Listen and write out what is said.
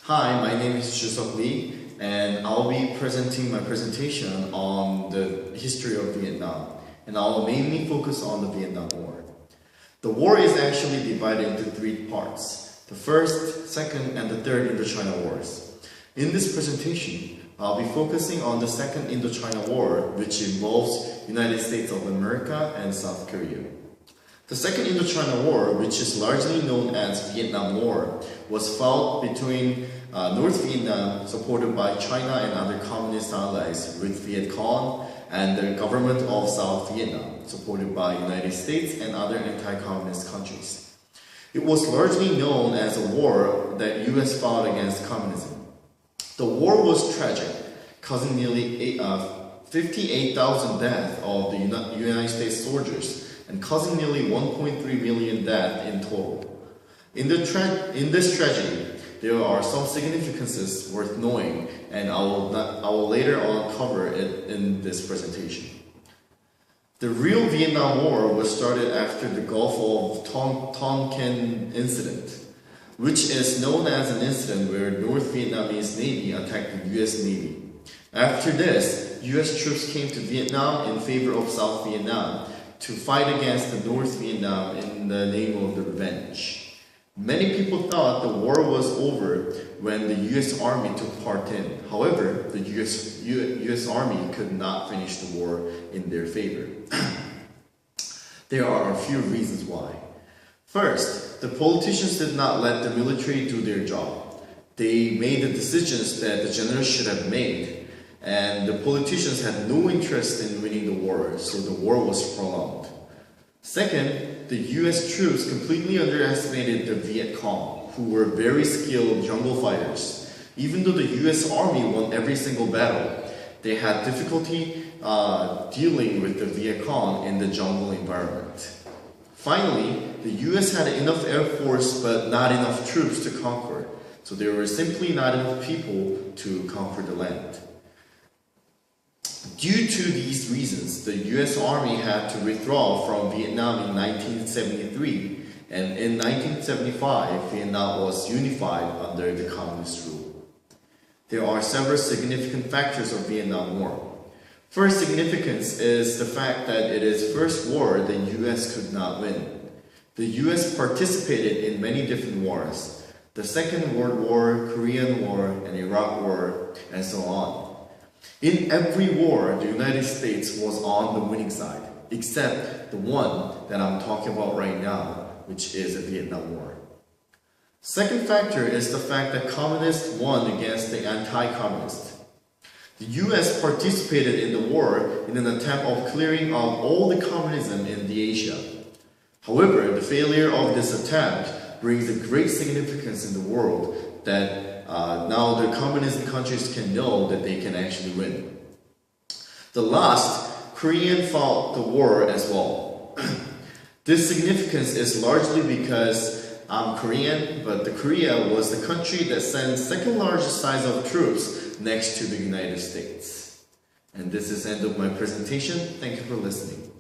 Hi, my name is Jusuk Lee, and I'll be presenting my presentation on the history of Vietnam, and I'll mainly focus on the Vietnam War. The war is actually divided into three parts: the first, second, and the third Indochina Wars. In this presentation, I'll be focusing on the second Indochina War, which involves United States of America and South Korea. The Second Indochina War, which is largely known as Vietnam War, was fought between North Vietnam, supported by China and other communist allies, with Viet Cong, and the government of South Vietnam, supported by United States and other anti-communist countries. It was largely known as a war that US fought against communism. The war was tragic, causing nearly 58,000 deaths of the United States soldiers, and causing nearly 1.3 million deaths in total. In this tragedy, there are some significances worth knowing, and I will later on cover it in this presentation. The real Vietnam War was started after the Gulf of Tonkin incident, which is known as an incident where North Vietnamese Navy attacked the US Navy. After this, US troops came to Vietnam in favor of South Vietnam to fight against the North Vietnam in the name of the revenge. Many people thought the war was over when the US Army took part in. However, the US Army could not finish the war in their favor. There are a few reasons why. First, the politicians did not let the military do their job. They made the decisions that the generals should have made, and the politicians had no interest in winning the war, so the war was prolonged. Second, the US troops completely underestimated the Viet Cong, who were very skilled jungle fighters. Even though the US Army won every single battle, they had difficulty dealing with the Viet Cong in the jungle environment. Finally, the US had enough air force but not enough troops to conquer, so there were simply not enough people to conquer the land. Due to these reasons, the US Army had to withdraw from Vietnam in 1973, and in 1975, Vietnam was unified under the communist rule. There are several significant factors of Vietnam War. First significance is the fact that it is the first war the US could not win. The US participated in many different wars: the Second World War, Korean War, and Iraq War, and so on. In every war, the United States was on the winning side, except the one that I'm talking about right now, which is the Vietnam War. Second factor is the fact that communists won against the anti-communists. The US participated in the war in an attempt of clearing out all the communism in the Asia. However, the failure of this attempt brings a great significance in the world that now the communist countries can know that they can actually win. The last, Korean fought the war as well. This significance is largely because I'm Korean, but the Korea was the country that sent second largest size of troops next to the United States. And this is the end of my presentation. Thank you for listening.